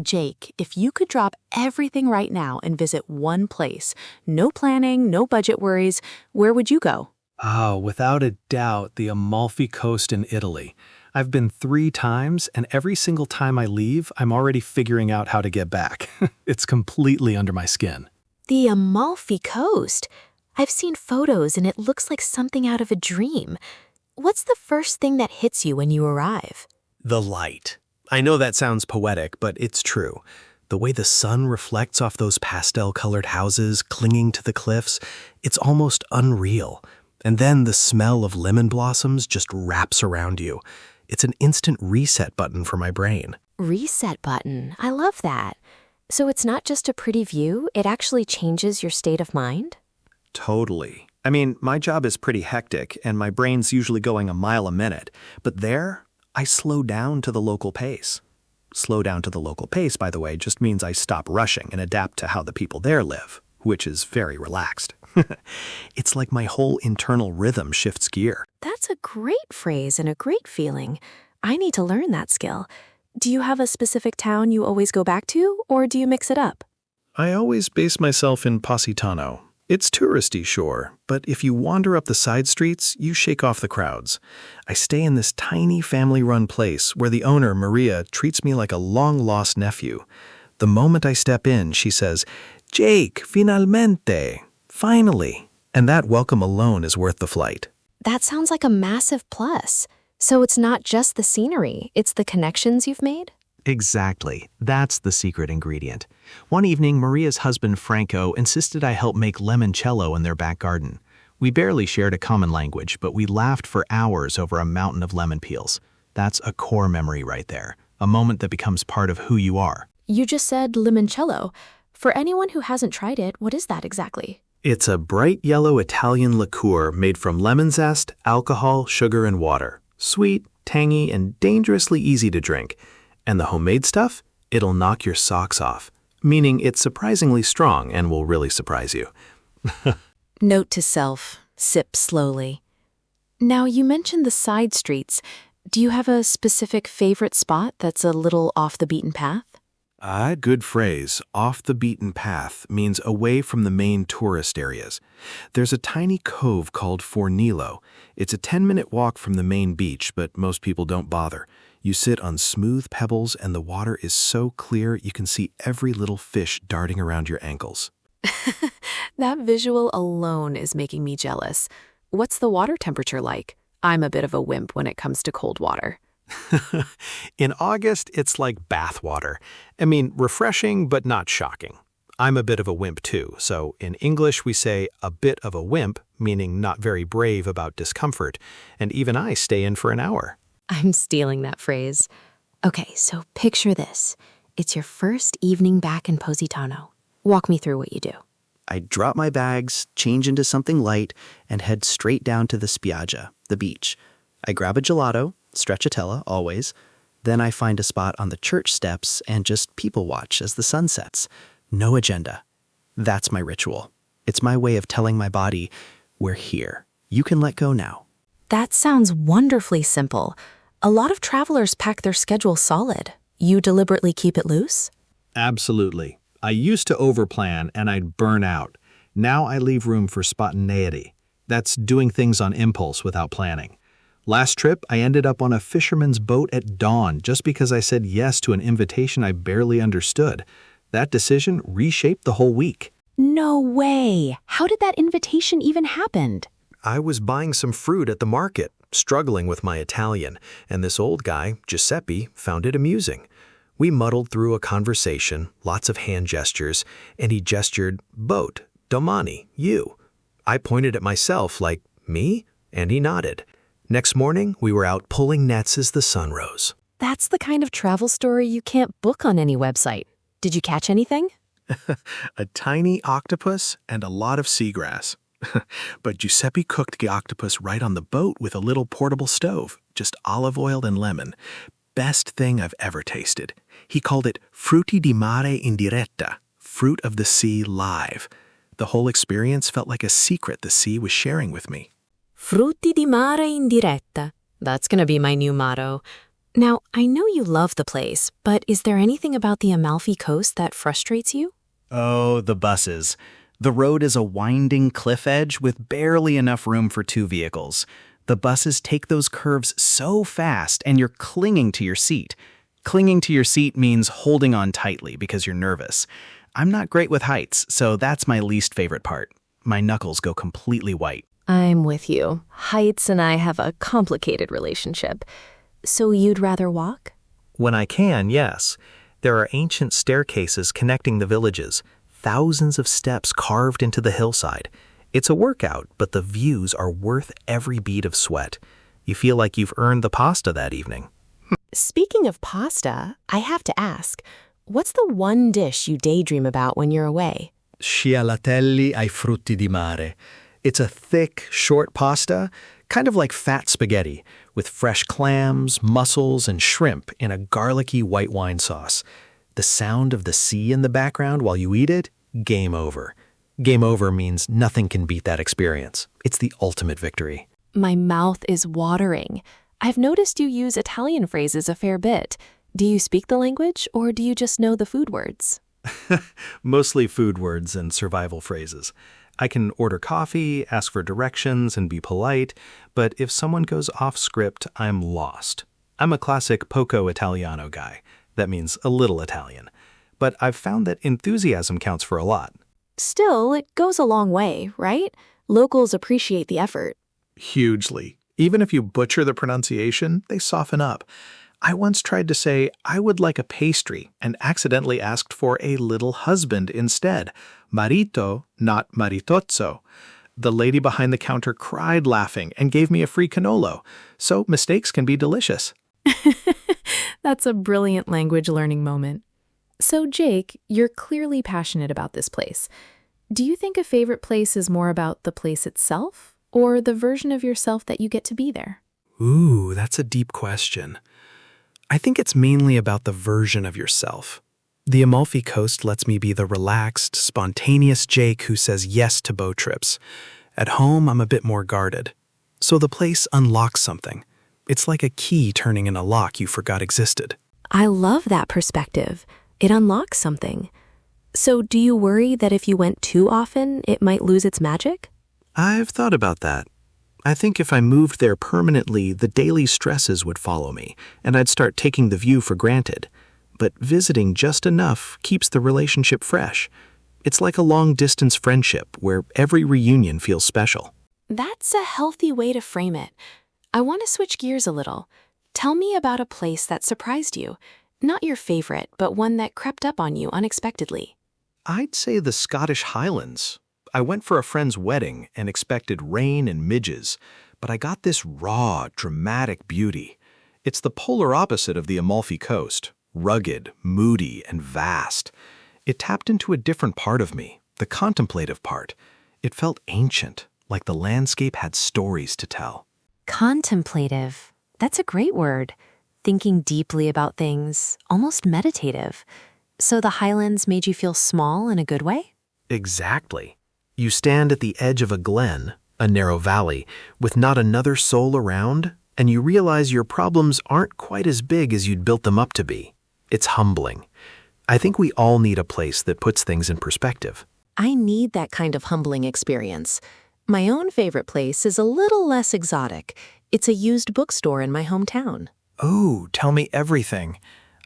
Jake, if you could drop everything right now and visit one place, no planning, no budget worries, where would you go? Oh, without a doubt, the Amalfi Coast in Italy. I've been 3 times, and every single time I leave, I'm already figuring out how to get back. It's completely under my skin. The Amalfi Coast. I've seen photos and it looks like something out of a dream. What's the first thing that hits you when you arrive? The light. I know that sounds poetic, but it's true. The way the sun reflects off those pastel-colored houses clinging to the cliffs, it's almost unreal. And then the smell of lemon blossoms just wraps around you. It's an instant reset button for my brain. Reset button. I love that. So it's not just a pretty view, it actually changes your state of mind? Totally. I mean, my job is pretty hectic, and my brain's usually going a mile a minute. But there, I slow down to the local pace. Slow down to the local pace, by the way, just means I stop rushing and adapt to how the people there live, which is very relaxed. It's like my whole internal rhythm shifts gear. That's a great phrase and a great feeling. I need to learn that skill. Do you have a specific town you always go back to, or do you mix it up? I always base myself in Positano. It's touristy, sure, but if you wander up the side streets, you shake off the crowds. I stay in this tiny family-run place where the owner, Maria, treats me like a long-lost nephew. The moment I step in, she says, "Jake, finalmente, finally." And that welcome alone is worth the flight. That sounds like a massive plus. So it's not just the scenery, it's the connections you've made? Exactly. That's the secret ingredient. One evening, Maria's husband, Franco, insisted I help make limoncello in their back garden. We barely shared a common language, but we laughed for hours over a mountain of lemon peels. That's a core memory right there, a moment that becomes part of who you are. You just said limoncello. For anyone who hasn't tried it, what is that exactly? It's a bright yellow Italian liqueur made from lemon zest, alcohol, sugar, and water. Sweet, tangy, and dangerously easy to drink. And the homemade stuff? It'll knock your socks off. Meaning it's surprisingly strong and will really surprise you. Note to self, sip slowly. Now, you mentioned the side streets. Do you have a specific favorite spot that's a little off the beaten path? Good phrase. Off the beaten path means away from the main tourist areas. There's a tiny cove called Fornillo. It's a 10-minute walk from the main beach, but most people don't bother. You sit on smooth pebbles and the water is so clear you can see every little fish darting around your ankles. That visual alone is making me jealous. What's the water temperature like? I'm a bit of a wimp when it comes to cold water. In August, it's like bath water. I mean, refreshing, but not shocking. I'm a bit of a wimp too, so in English we say a bit of a wimp, meaning not very brave about discomfort, and even I stay in for an hour. I'm stealing that phrase. Okay, so picture this. It's your first evening back in Positano. Walk me through what you do. I drop my bags, change into something light, and head straight down to the spiaggia, the beach. I grab a gelato, stracciatella always. Then I find a spot on the church steps and just people watch as the sun sets. No agenda. That's my ritual. It's my way of telling my body, we're here. You can let go now. That sounds wonderfully simple. A lot of travelers pack their schedule solid. You deliberately keep it loose? Absolutely. I used to overplan and I'd burn out. Now I leave room for spontaneity. That's doing things on impulse without planning. Last trip, I ended up on a fisherman's boat at dawn just because I said yes to an invitation I barely understood. That decision reshaped the whole week. No way! How did that invitation even happen? I was buying some fruit at the market, struggling with my Italian, and this old guy, Giuseppe, found it amusing. We muddled through a conversation, lots of hand gestures, and he gestured, boat, domani, you. I pointed at myself like, me? And he nodded. Next morning, we were out pulling nets as the sun rose. That's the kind of travel story you can't book on any website. Did you catch anything? A tiny octopus and a lot of seagrass. But Giuseppe cooked the octopus right on the boat with a little portable stove, just olive oil and lemon. Best thing I've ever tasted. He called it frutti di mare in diretta, fruit of the sea live. The whole experience felt like a secret the sea was sharing with me. Frutti di mare in diretta. That's gonna be my new motto. Now, I know you love the place, but is there anything about the Amalfi Coast that frustrates you? Oh, the buses. The road is a winding cliff edge with barely enough room for two vehicles. The buses take those curves so fast, and you're clinging to your seat. Clinging to your seat means holding on tightly because you're nervous. I'm not great with heights, so that's my least favorite part. My knuckles go completely white. I'm with you. Heights and I have a complicated relationship. So you'd rather walk? When I can, yes. There are ancient staircases connecting the villages, thousands of steps carved into the hillside. It's a workout, but the views are worth every bead of sweat. You feel like you've earned the pasta that evening. Speaking of pasta, I have to ask, what's the one dish you daydream about when you're away? Scialatelli ai frutti di mare. It's a thick, short pasta, kind of like fat spaghetti, with fresh clams, mussels, and shrimp in a garlicky white wine sauce. The sound of the sea in the background while you eat it, game over. Game over means nothing can beat that experience. It's the ultimate victory. My mouth is watering. I've noticed you use Italian phrases a fair bit. Do you speak the language, or do you just know the food words? Mostly food words and survival phrases. I can order coffee, ask for directions, and be polite, but if someone goes off script, I'm lost. I'm a classic poco Italiano guy. That means a little Italian. But I've found that enthusiasm counts for a lot. Still, it goes a long way, right? Locals appreciate the effort. Hugely. Even if you butcher the pronunciation, they soften up. I once tried to say, I would like a pastry, and accidentally asked for a little husband instead. Marito, not maritozzo. The lady behind the counter cried laughing and gave me a free cannolo. So mistakes can be delicious. That's a brilliant language learning moment. So, Jake, you're clearly passionate about this place. Do you think a favorite place is more about the place itself, or the version of yourself that you get to be there? Ooh, that's a deep question. I think it's mainly about the version of yourself. The Amalfi Coast lets me be the relaxed, spontaneous Jake who says yes to boat trips. At home, I'm a bit more guarded. So the place unlocks something. It's like a key turning in a lock you forgot existed. I love that perspective. It unlocks something. So do you worry that if you went too often, it might lose its magic? I've thought about that. I think if I moved there permanently, the daily stresses would follow me, and I'd start taking the view for granted. But visiting just enough keeps the relationship fresh. It's like a long-distance friendship where every reunion feels special. That's a healthy way to frame it. I want to switch gears a little. Tell me about a place that surprised you. Not your favorite, but one that crept up on you unexpectedly. I'd say the Scottish Highlands. I went for a friend's wedding and expected rain and midges, but I got this raw, dramatic beauty. It's the polar opposite of the Amalfi Coast, rugged, moody, and vast. It tapped into a different part of me, the contemplative part. It felt ancient, like the landscape had stories to tell. Contemplative. That's a great word. Thinking deeply about things, almost meditative. So the Highlands made you feel small in a good way? Exactly. You stand at the edge of a glen, a narrow valley, with not another soul around, and you realize your problems aren't quite as big as you'd built them up to be. It's humbling. I think we all need a place that puts things in perspective. I need that kind of humbling experience. My own favorite place is a little less exotic. It's a used bookstore in my hometown. Oh, tell me everything.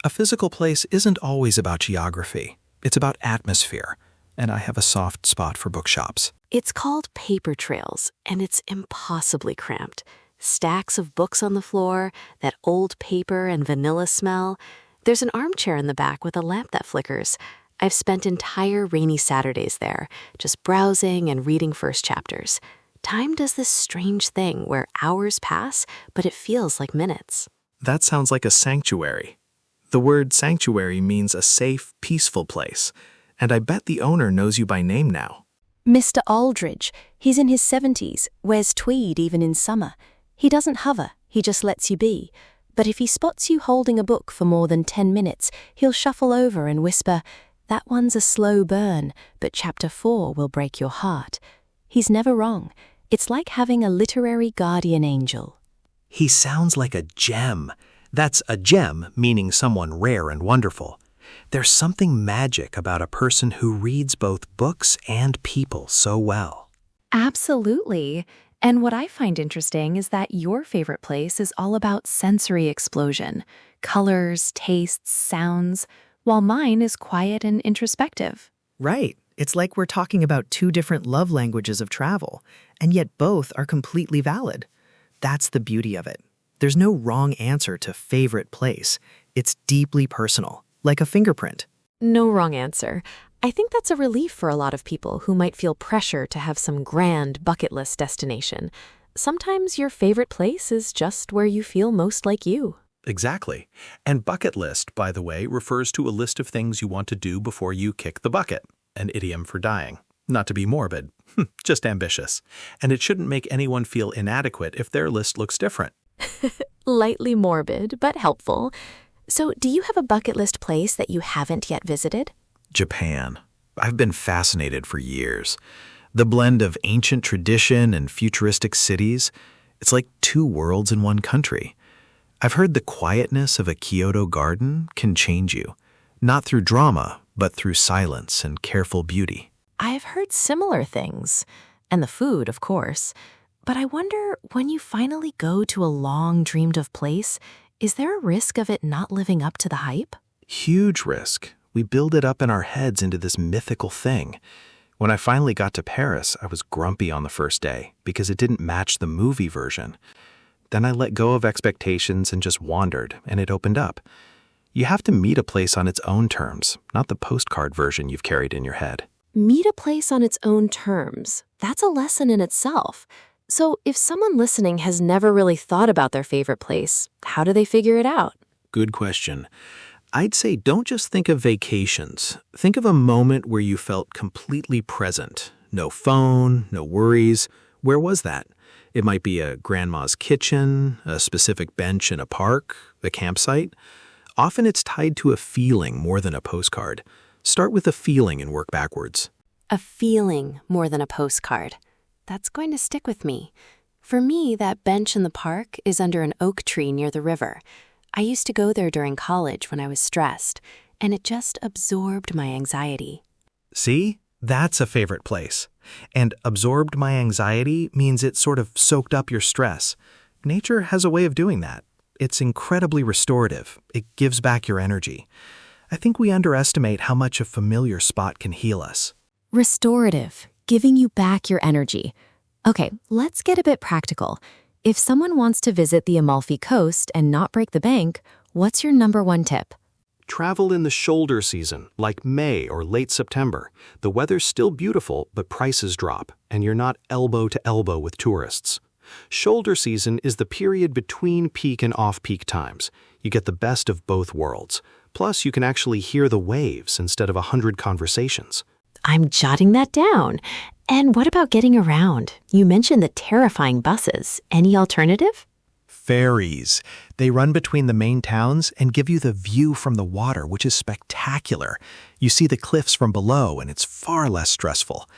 A physical place isn't always about geography. It's about atmosphere. And I have a soft spot for bookshops. It's called Paper Trails, and it's impossibly cramped. Stacks of books on the floor, that old paper and vanilla smell. There's an armchair in the back with a lamp that flickers. I've spent entire rainy Saturdays there, just browsing and reading first chapters. Time does this strange thing where hours pass, but it feels like minutes. That sounds like a sanctuary. The word sanctuary means a safe, peaceful place. And I bet the owner knows you by name now. Mr. Aldridge. He's in his 70s, wears tweed even in summer. He doesn't hover, he just lets you be. But if he spots you holding a book for more than 10 minutes, he'll shuffle over and whisper, "That one's a slow burn, but chapter 4 will break your heart." He's never wrong. It's like having a literary guardian angel. He sounds like a gem. That's a gem, meaning someone rare and wonderful. There's something magic about a person who reads both books and people so well. Absolutely. And what I find interesting is that your favorite place is all about sensory explosion, colors, tastes, sounds, while mine is quiet and introspective. Right. It's like we're talking about two different love languages of travel, and yet both are completely valid. That's the beauty of it. There's no wrong answer to favorite place. It's deeply personal, like a fingerprint. No wrong answer. I think that's a relief for a lot of people who might feel pressure to have some grand bucket list destination. Sometimes your favorite place is just where you feel most like you. Exactly. And bucket list, by the way, refers to a list of things you want to do before you kick the bucket, an idiom for dying. Not to be morbid, just ambitious. And it shouldn't make anyone feel inadequate if their list looks different. Lightly morbid, but helpful. So, do you have a bucket list place that you haven't yet visited? Japan. I've been fascinated for years. The blend of ancient tradition and futuristic cities, it's like two worlds in one country. I've heard the quietness of a Kyoto garden can change you, not through drama, but through silence and careful beauty. I've heard similar things, and the food, of course. But I wonder, when you finally go to a long dreamed of place, is there a risk of it not living up to the hype? Huge risk. We build it up in our heads into this mythical thing. When I finally got to Paris, I was grumpy on the first day because it didn't match the movie version. Then I let go of expectations and just wandered, and it opened up. You have to meet a place on its own terms, not the postcard version you've carried in your head. Meet a place on its own terms. That's a lesson in itself. So if someone listening has never really thought about their favorite place, how do they figure it out? Good question. I'd say don't just think of vacations. Think of a moment where you felt completely present. No phone, no worries. Where was that? It might be a grandma's kitchen, a specific bench in a park, a campsite. Often it's tied to a feeling more than a postcard. Start with a feeling and work backwards. A feeling more than a postcard. That's going to stick with me. For me, that bench in the park is under an oak tree near the river. I used to go there during college when I was stressed, and it just absorbed my anxiety. See? That's a favorite place. And absorbed my anxiety means it sort of soaked up your stress. Nature has a way of doing that. It's incredibly restorative. It gives back your energy. I think we underestimate how much a familiar spot can heal us. Restorative, giving you back your energy. Okay, let's get a bit practical. If someone wants to visit the Amalfi Coast and not break the bank, what's your #1 tip? Travel in the shoulder season, like May or late September. The weather's still beautiful, but prices drop, and you're not elbow to elbow with tourists. Shoulder season is the period between peak and off-peak times. You get the best of both worlds. Plus, you can actually hear the waves instead of 100 conversations. I'm jotting that down. And what about getting around? You mentioned the terrifying buses. Any alternative? Ferries. They run between the main towns and give you the view from the water, which is spectacular. You see the cliffs from below, and it's far less stressful.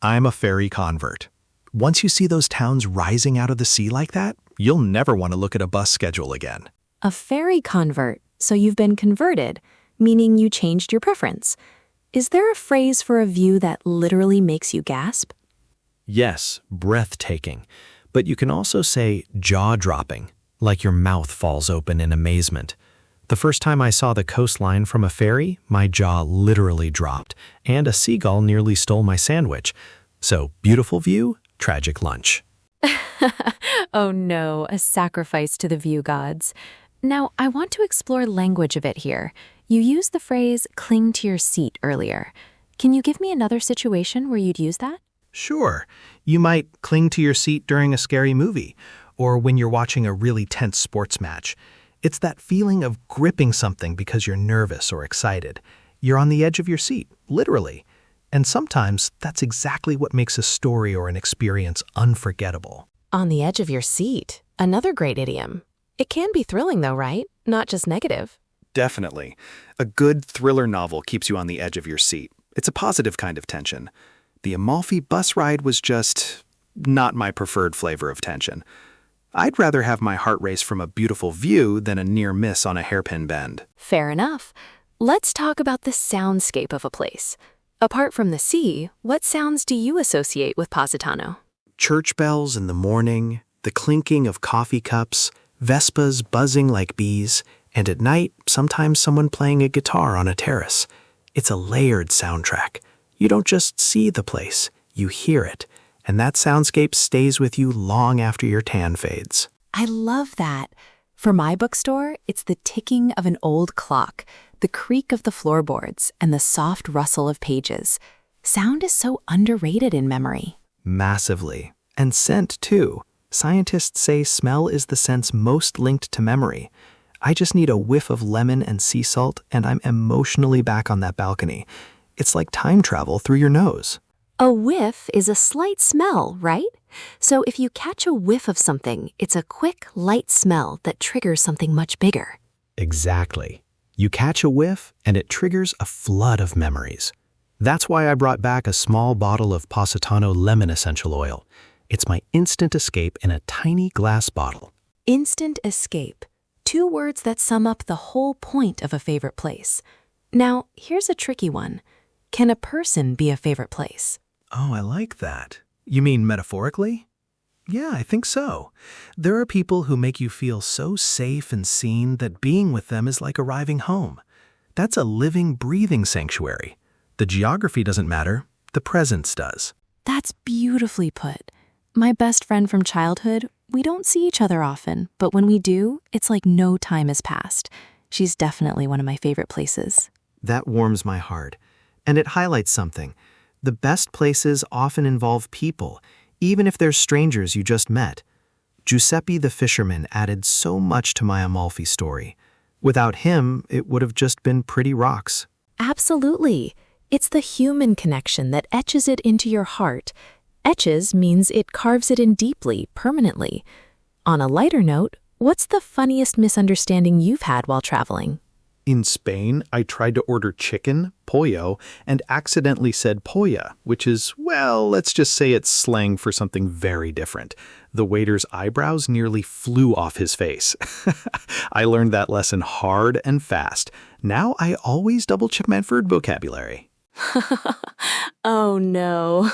I'm a ferry convert. Once you see those towns rising out of the sea like that, you'll never want to look at a bus schedule again. A ferry convert. So you've been converted, meaning you changed your preference. Is there a phrase for a view that literally makes you gasp? Yes, breathtaking. But you can also say jaw-dropping, like your mouth falls open in amazement. The first time I saw the coastline from a ferry, my jaw literally dropped, and a seagull nearly stole my sandwich. So, beautiful view, tragic lunch. Oh no, a sacrifice to the view gods. Now, I want to explore language a bit here. You used the phrase cling to your seat earlier. Can you give me another situation where you'd use that? Sure. You might cling to your seat during a scary movie, or when you're watching a really tense sports match. It's that feeling of gripping something because you're nervous or excited. You're on the edge of your seat, literally. And sometimes that's exactly what makes a story or an experience unforgettable. On the edge of your seat. Another great idiom. It can be thrilling though, right? Not just negative. Definitely. A good thriller novel keeps you on the edge of your seat. It's a positive kind of tension. The Amalfi bus ride was just not my preferred flavor of tension. I'd rather have my heart race from a beautiful view than a near miss on a hairpin bend. Fair enough. Let's talk about the soundscape of a place. Apart from the sea, what sounds do you associate with Positano? Church bells in the morning, the clinking of coffee cups, Vespas buzzing like bees, and at night, sometimes someone playing a guitar on a terrace. It's a layered soundtrack. You don't just see the place, you hear it, and that soundscape stays with you long after your tan fades. I love that. For my bookstore, it's the ticking of an old clock, the creak of the floorboards, and the soft rustle of pages. Sound is so underrated in memory. Massively. And scent, too. Scientists say smell is the sense most linked to memory. I just need a whiff of lemon and sea salt, and I'm emotionally back on that balcony. It's like time travel through your nose. A whiff is a slight smell, right? So if you catch a whiff of something, it's a quick, light smell that triggers something much bigger. Exactly. You catch a whiff, and it triggers a flood of memories. That's why I brought back a small bottle of Positano lemon essential oil. It's my instant escape in a tiny glass bottle. Instant escape. 2 words that sum up the whole point of a favorite place. Now, here's a tricky one. Can a person be a favorite place? Oh, I like that. You mean metaphorically? Yeah, I think so. There are people who make you feel so safe and seen that being with them is like arriving home. That's a living, breathing sanctuary. The geography doesn't matter, the presence does. That's beautifully put. My best friend from childhood, we don't see each other often, but when we do, it's like no time has passed. She's definitely one of my favorite places. That warms my heart. And it highlights something. The best places often involve people, even if they're strangers you just met. Giuseppe the fisherman added so much to my Amalfi story. Without him, it would have just been pretty rocks. Absolutely. It's the human connection that etches it into your heart. Etches means it carves it in deeply, permanently. On a lighter note, what's the funniest misunderstanding you've had while traveling? In Spain, I tried to order chicken, pollo, and accidentally said polla, which is, well, let's just say it's slang for something very different. The waiter's eyebrows nearly flew off his face. I learned that lesson hard and fast. Now I always double-check my food vocabulary. Oh no.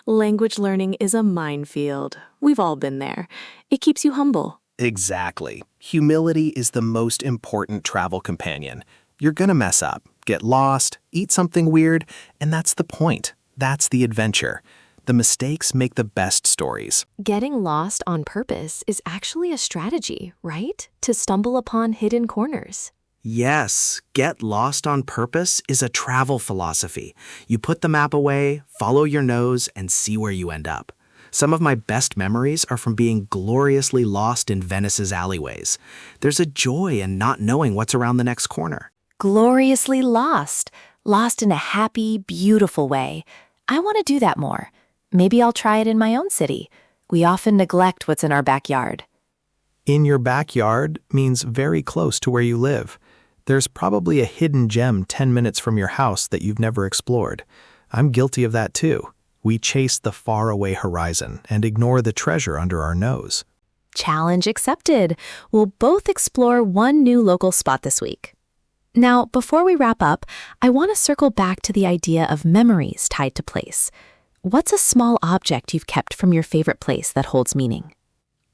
Language learning is a minefield. We've all been there. It keeps you humble. Exactly. Humility is the most important travel companion. You're gonna mess up, get lost, eat something weird, and that's the point. That's the adventure. The mistakes make the best stories. Getting lost on purpose is actually a strategy, right? To stumble upon hidden corners. Yes, get lost on purpose is a travel philosophy. You put the map away, follow your nose, and see where you end up. Some of my best memories are from being gloriously lost in Venice's alleyways. There's a joy in not knowing what's around the next corner. Gloriously lost. Lost in a happy, beautiful way. I want to do that more. Maybe I'll try it in my own city. We often neglect what's in our backyard. In your backyard means very close to where you live. There's probably a hidden gem 10 minutes from your house that you've never explored. I'm guilty of that too. We chase the faraway horizon and ignore the treasure under our nose. Challenge accepted. We'll both explore one new local spot this week. Now, before we wrap up, I want to circle back to the idea of memories tied to place. What's a small object you've kept from your favorite place that holds meaning?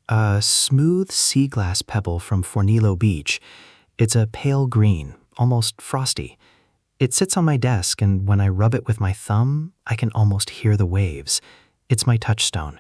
A smooth sea glass pebble from Fornillo Beach. It's a pale green, almost frosty. It sits on my desk, and when I rub it with my thumb, I can almost hear the waves. It's my touchstone.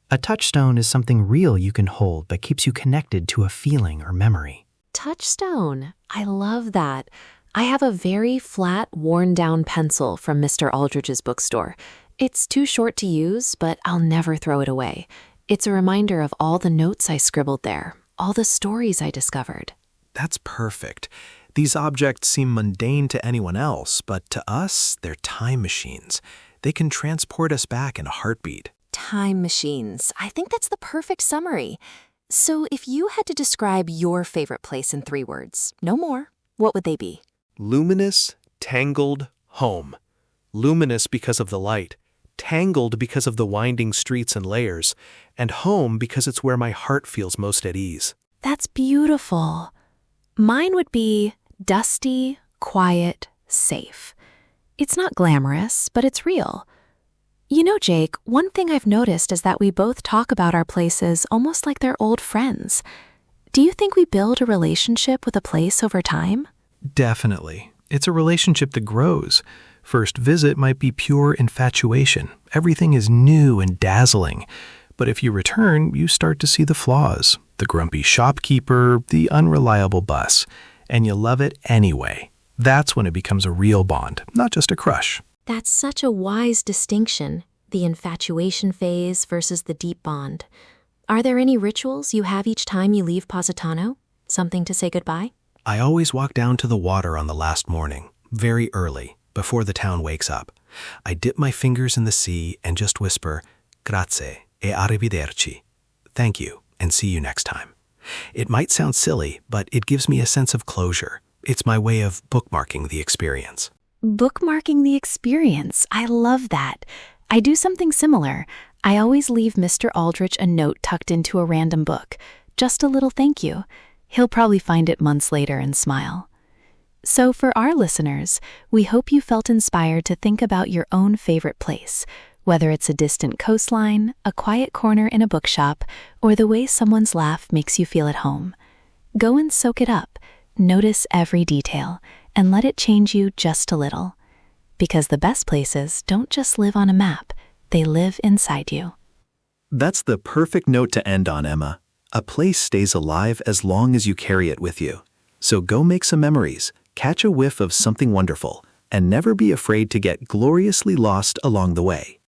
A touchstone is something real you can hold but keeps you connected to a feeling or memory. Touchstone. I love that. I have a very flat, worn-down pencil from Mr. Aldridge's bookstore. It's too short to use, but I'll never throw it away. It's a reminder of all the notes I scribbled there, all the stories I discovered. That's perfect. These objects seem mundane to anyone else, but to us, they're time machines. They can transport us back in a heartbeat. Time machines. I think that's the perfect summary. So if you had to describe your favorite place in 3 words, no more, what would they be? Luminous, tangled, home. Luminous because of the light. tangled because of the winding streets and layers, and home because it's where my heart feels most at ease. That's beautiful. Mine would be dusty, quiet, safe. It's not glamorous, but it's real. You know, Jake, one thing I've noticed is that we both talk about our places almost like they're old friends. Do you think we build a relationship with a place over time? Definitely. It's a relationship that grows. First visit might be pure infatuation. Everything is new and dazzling. But if you return, you start to see the flaws, the grumpy shopkeeper, the unreliable bus, and you love it anyway. That's when it becomes a real bond, not just a crush. That's such a wise distinction, the infatuation phase versus the deep bond. Are there any rituals you have each time you leave Positano? Something to say goodbye? I always walk down to the water on the last morning, very early, before the town wakes up. I dip my fingers in the sea and just whisper, grazie e arrivederci. Thank you, and see you next time. It might sound silly, but it gives me a sense of closure. It's my way of bookmarking the experience. Bookmarking the experience. I love that. I do something similar. I always leave Mr. Aldrich a note tucked into a random book. Just a little thank you. He'll probably find it months later and smile. So for our listeners, we hope you felt inspired to think about your own favorite place, whether it's a distant coastline, a quiet corner in a bookshop, or the way someone's laugh makes you feel at home. Go and soak it up, notice every detail, and let it change you just a little. Because the best places don't just live on a map, they live inside you. That's the perfect note to end on, Emma. A place stays alive as long as you carry it with you. So go make some memories, catch a whiff of something wonderful, and never be afraid to get gloriously lost along the way.